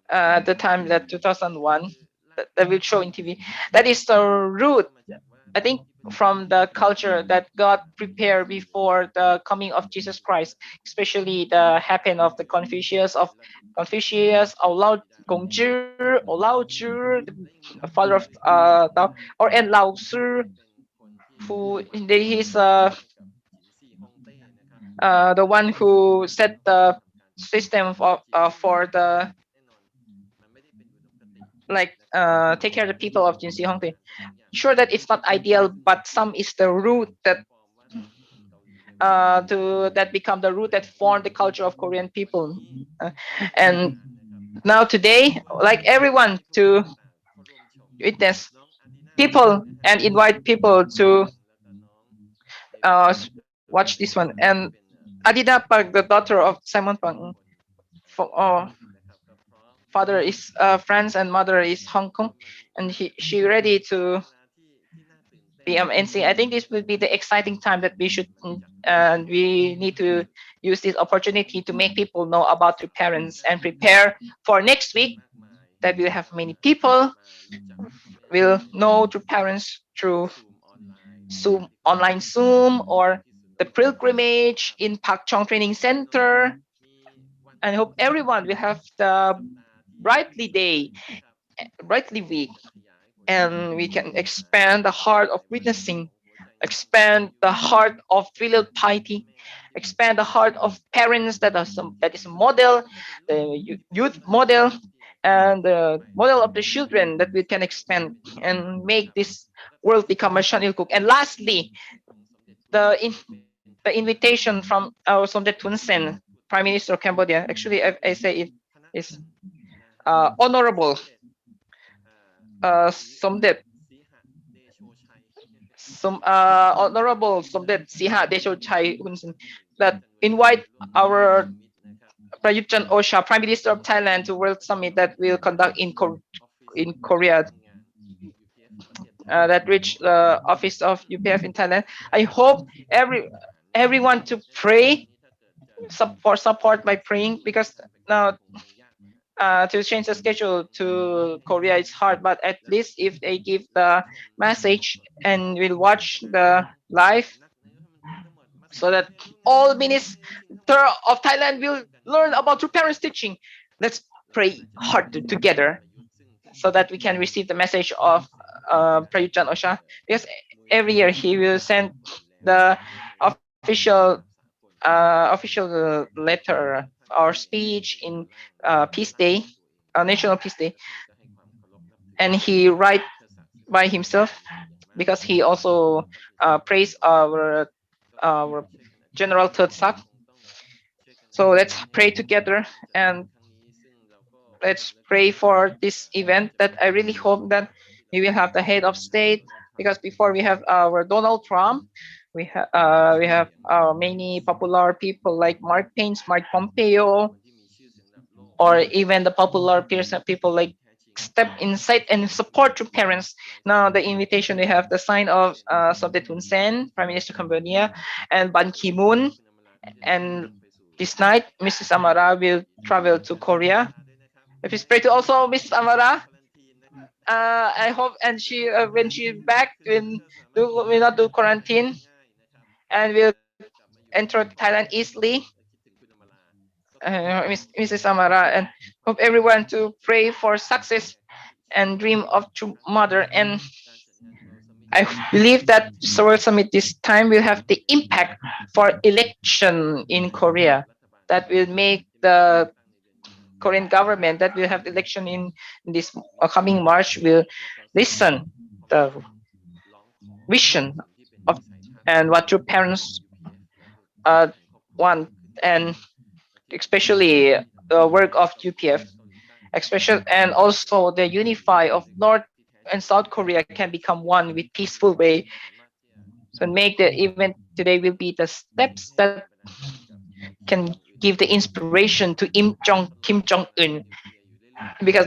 at the time that 2001 that will show in TV. That is the root, I think, from the culture that God prepared before the coming of Jesus Christ, especially the happen of the Confucius, Lao Gongzhi, or Lao Zhi, the father of Tao, or and Lao Shi, who he's the one who set the system for the like take care of the people of Jinsi Hongte. Sure that it's not ideal, but some is the root that become the root that formed the culture of Korean people. And now today, like everyone to witness people and invite people to watch this one. And Adida Park, the daughter of Simon Pang, father is France and mother is Hong Kong, and she ready to be NC. I think this will be the exciting time that we need to use this opportunity to make people know about their parents and prepare for next week that we'll have many people will know their parents through Zoom, online Zoom, or the pilgrimage in Pak Chong Training Center. And I hope everyone will have the brightly day, brightly week, and we can expand the heart of witnessing, expand the heart of filial piety, expand the heart of parents that is a model, the youth model, and the model of the children that we can expand and make this world become a Shanil Cook. And lastly, the invitation from our Somdet Hun Sen, Prime Minister of Cambodia. Actually, I say it is Honorable Somdet some Honorable Somdet Siha Deshochai Hun Sen that invite our Prayut Chan-o-cha, Prime Minister of Thailand, to World Summit that will conduct in Korea, that reach the office of UPF in Thailand. I hope everyone to pray support by praying, because now to change the schedule to Korea is hard, but at least if they give the message and will watch the live, so that all minister of Thailand will learn about true parents teaching. Let's pray hard together so that we can receive the message of Prayut Chan-o-cha, because every year he will send the official letter or speech in Peace Day, National Peace Day, and he write by himself, because he also praised our General Third Sak. So let's pray together, and let's pray for this event, that I really hope that we will have the head of state, because before we have our Donald Trump, we have many popular people like Mark Pence, Mike Pompeo, or even the popular people like step inside and support to parents. Now the invitation, we have the sign of Somdet Hun Sen, Prime Minister Cambodia, and Ban Ki-moon. And this night, Mrs. Amara will travel to Korea. Please pray to also Mrs. Amara. I hope, and she when she back will not do quarantine, and will enter Thailand easily. Mrs. Amara, and hope everyone to pray for success and dream of true mother. And I believe that Seoul Summit this time will have the impact for election in Korea, that will make the Korean government that will have the election in this coming March will listen the vision of and what your parents want, and especially the work of UPF, especially, and also the unify of North and South Korea can become one with peaceful way. So make the event today will be the steps that can give the inspiration to Kim Jong Un, because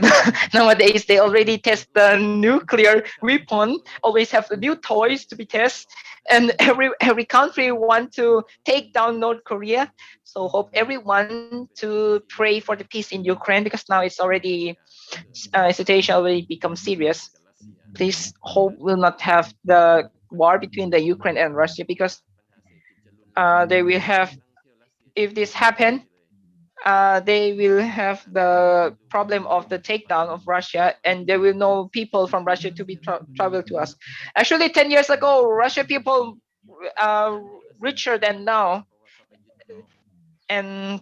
nowadays they already test the nuclear weapon, always have the new toys to be tested, and every country want to take down North Korea. So hope everyone to pray for the peace in Ukraine, because now it's already situation already become serious. Please hope will not have the war between the Ukraine and Russia, because they will have, if this happen, they will have the problem of the takedown of Russia, and there will no people from Russia to be travel to us. Actually, 10 years ago, Russia people are richer than now, and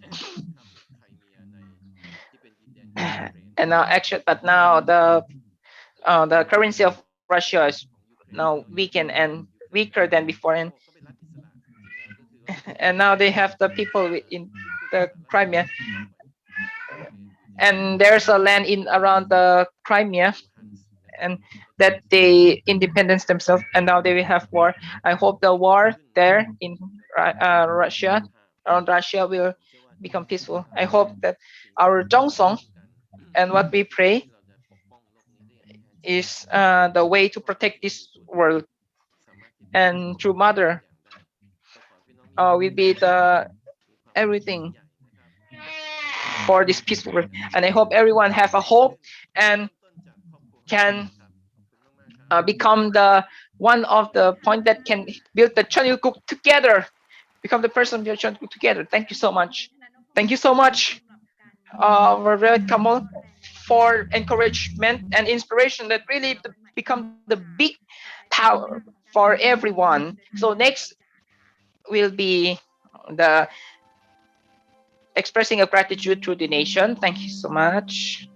and now actually, but now the currency of Russia is now weakened and weaker than before, and now they have the people in the Crimea, and there's a land in around the Crimea, and that they independence themselves, and now they will have war. I hope the war there in Russia, around Russia, will become peaceful. I hope that our Jongsong and what we pray is the way to protect this world, and through mother will be the everything for this peaceful world. And I hope everyone have a hope and can become the one of the point that can build the Chanilkuk together, become the person build Chanilkuk together. Thank you so much. Thank you so much, Reverend Kamal, for encouragement and inspiration that really become the big power for everyone. So next will be the expressing of gratitude through donation. Thank you so much.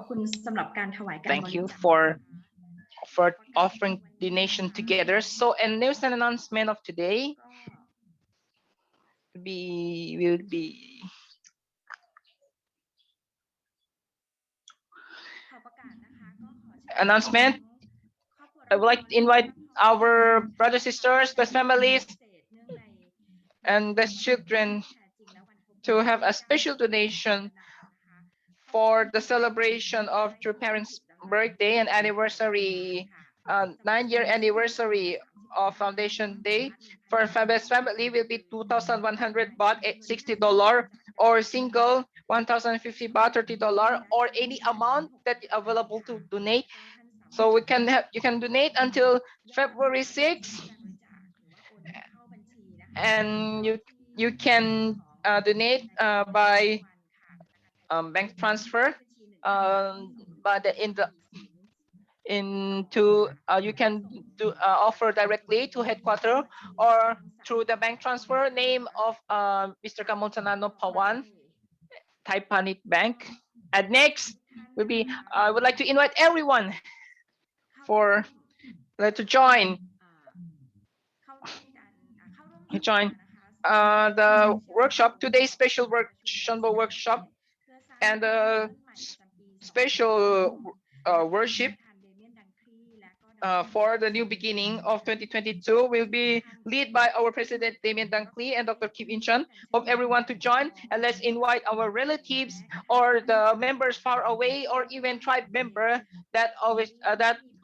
คุณสำหรับการถวายการ Thank บริ you จาค for offering donation together. So, and there's an announcement of today. Will be ขอประกาศนะคะก็ขอเชิญ announcement. ครอบครัว I would like to invite our brothers, sisters, blessed families, and blessed children to have a special donation for the celebration of True Parents' birthday and anniversary, 9-year anniversary of Foundation Day. For Blessed family will be 2,100 baht, $60, or single 1,050 baht, $30, or any amount that is available to donate. So you can donate until February 6th, and you can donate by bank transfer, but you can do offer directly to headquarters or through the bank transfer name of Mr. Kamontanano Pawan, Thai Panit Bank. And next will be I would like to invite everyone to join the workshop, today's special workshop, and special worship for the new beginning of 2022 will be led by our President Damien Dankli and Dr. Kim In-chun. Hope everyone to join, and let's invite our relatives or the members far away, or even tribe member that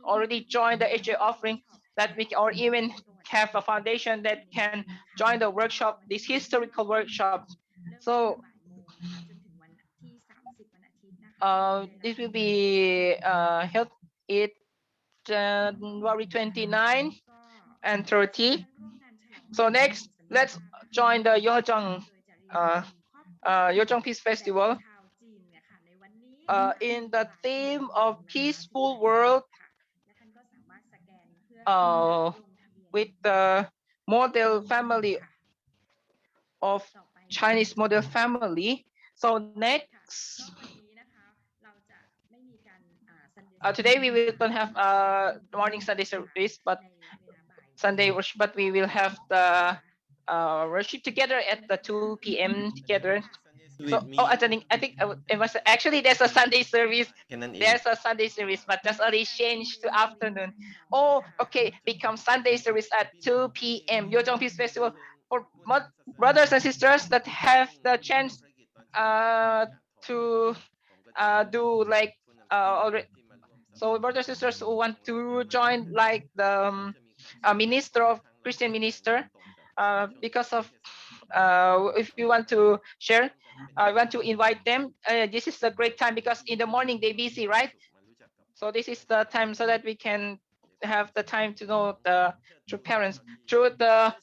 already joined the HJ offering, that we or even have a foundation that can join the workshop, this historical workshop. So this will be held it January 29 and 30. So next, let's join the Yeojong Peace Festival in the theme of peaceful world, with the model family of Chinese model family. So next, today we don't have morning Sunday service, but Sunday worship, but we will have the worship together at the 2 p.m. together. So, attending, I think it was actually there's a Sunday service. There's a Sunday service, but just only changed to afternoon. Oh, okay, become Sunday service at 2 p.m. Yeojong Peace Festival for brothers and sisters that have the chance to do like already. So brothers and sisters who want to join like the minister of Christian minister, because of if you want to share, I want to invite them. This is a great time because in the morning they busy, right? So this is the time so that we can have the time to know the true parents through the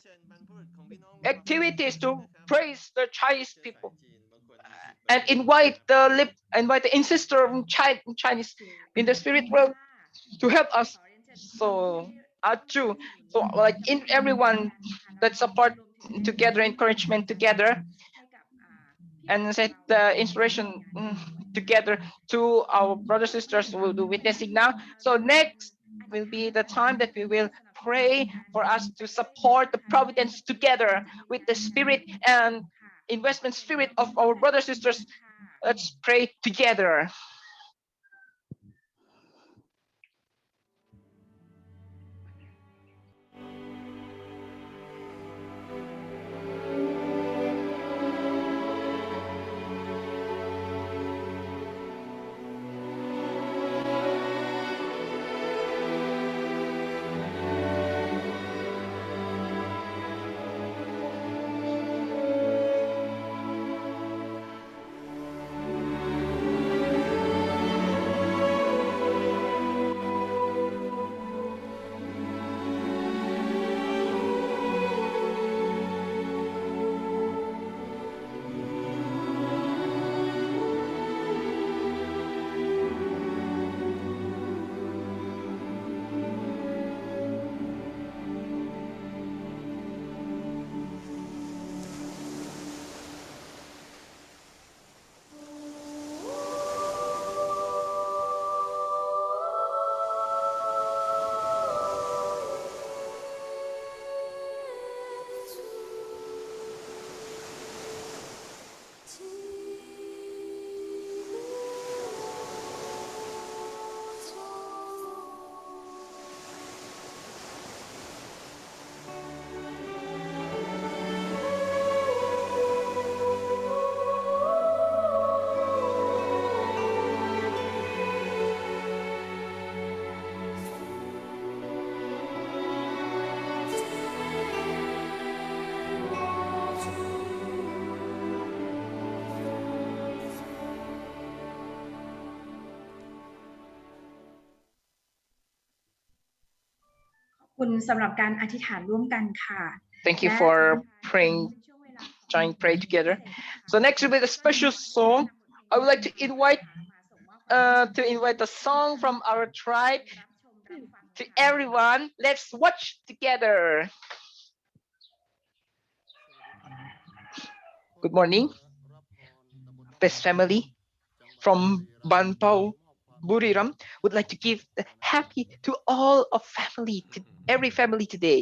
activities to praise the Chinese people, and invite the ancestor from Chinese in the spirit world to help us. So true. So like in everyone that support together, encouragement together, and set the inspiration together to our brothers and sisters who will do witnessing now. So next will be the time that we will pray for us to support the providence together with the spirit and investment spirit of our brothers and sisters. Let's pray together. คุณสำหรับการอธิษฐานร่วมกันค่ะ Thank you for praying, join pray together. So next will be the special song. I would like to invite the song from our tribe to everyone. Let's watch together. Good morning, best family from Banpao, Buriram. Would like to give the happy to all of family, to every family today.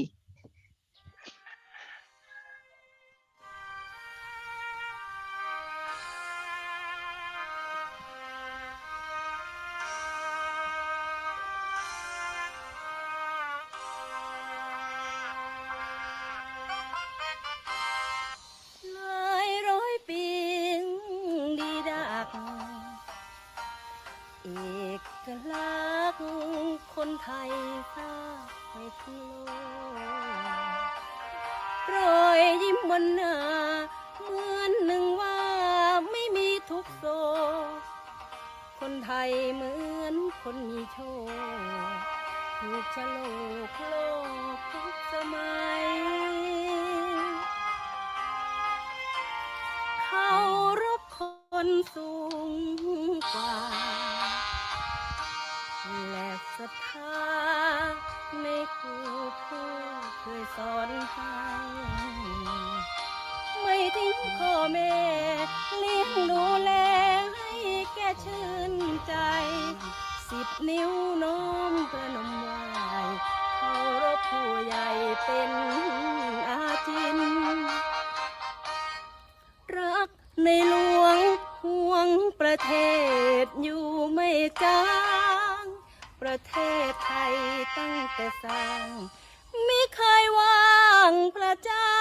คนไทยสร้างให้ทั่วโลกรอยยิ้มบนหน้าเหมือนหนึ่งว่าไม่มีทุกโศกคนไทยเหมือนคนมีโชคถูกฉลกโลกทุกสมัยเขารบคนสูงกว่าและศรัทธาในครูผู้เคยสอนให้ไม่ทิ้งพ่อแม่เลี้ยงดูแลให้แก่ชื่นใจ10 นิ้วน้อมประนมไหวเคารพผู้ใหญ่เป็นอาจินรักในหลวงห่วงประเทศอยู่ไม่จางประเทศไทยตั้งแต่สร้างไม่เคยว่างพระเจ้า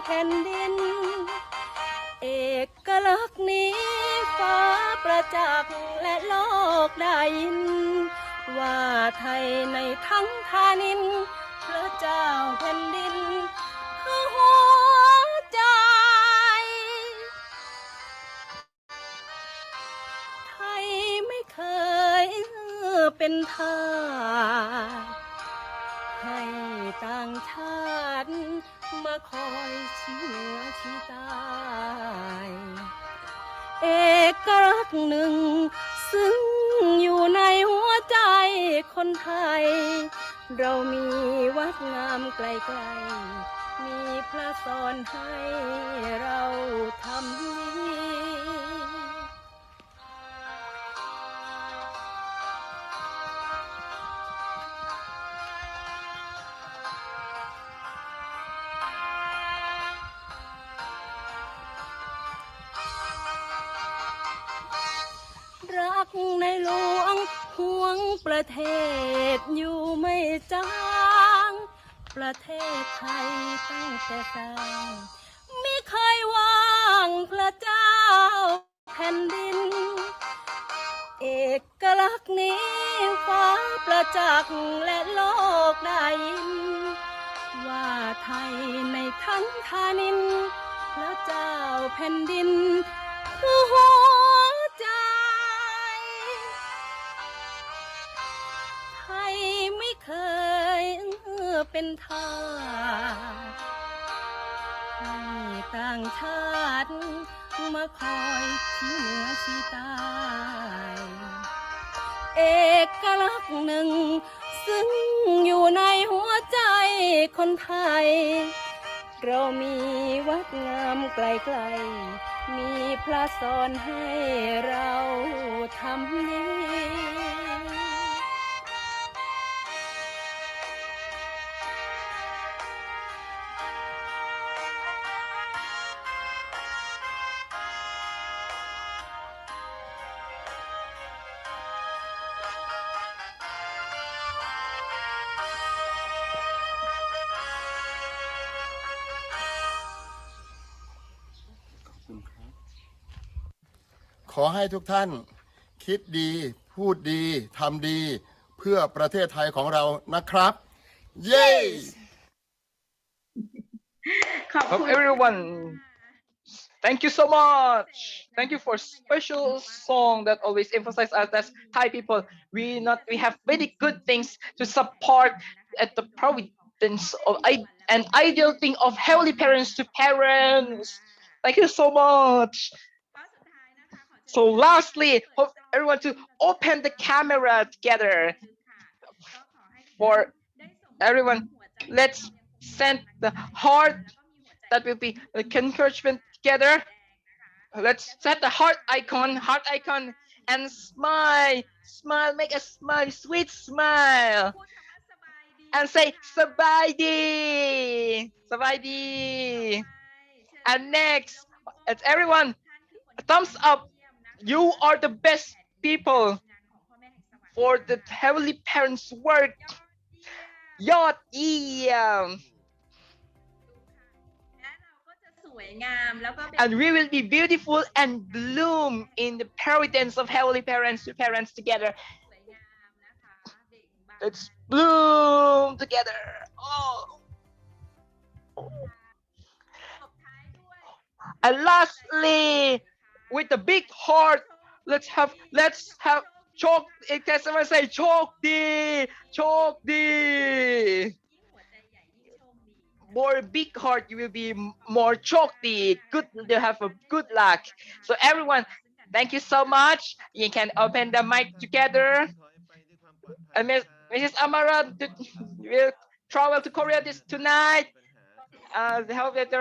แผ่นดินเอกลักษณ์นี้ฟ้าประจักษ์และโลกได้ยินว่าไทยในทั้งธานินพระเจ้าแผ่นดินคือหัวใจไทยไม่เคยเป็นทาสให้ต่างชาติมาคอยชี้เหนือชี้ใต้เอกลักษณ์หนึ่งซึ่งอยู่ในหัวใจคนไทยเรามีวัดงามไกลๆมีพระสอนให้เราทำดีรักในหลวงห่วงประเทศอยู่ไม่จางประเทศไทยตั้งแต่สร้างไม่เคยว่างพระเจ้าแผ่นดินเอกลักษณ์นี้ฟ้าประจักษ์และโลกได้ยินว่าไทยในทั้งธานินพระเจ้าแผ่นดินคือหัวใจไทยไม่เคยเป็นทาสให้ต่างชาติมาคอยชี้เหนือชี้ใต้เอกลักษณ์หนึ่งซึ่งอยู่ในหัวใจคนไทยเรามีวัดงามไกลๆมีพระสอนให้เราทำดีขอให้ทุกท่านคิดดีพูดดีทำดีเพื่อประเทศไทยของเรานะครับเย้ ขอบคุ Hope ณ everyone Thank you so much. Thank you for special song that always emphasize us as Thai people. We have very good things to support at the providence of an ideal thing of heavenly parents to parents. Thank you so much. So lastly, hope everyone to open the camera together for everyone. Let's send the heart that will be like encouragement together. Let's set the heart icon, and smile, make a smile, sweet smile, and say sabadi, sabadi. And next, it's everyone, thumbs up. You are the best people for the heavenly parents' work. ยอดเยี่ยม and we will be beautiful and bloom in the providence of heavenly parents to parents together. Let's bloom together. Oh. And lastly, with the big heart, let's have choke. Can someone say choke the? More big heart, you will be more choked. Good, you have a good luck. So everyone, thank you so much. You can open the mic together. And Mrs. Amara will travel to Korea tonight. Help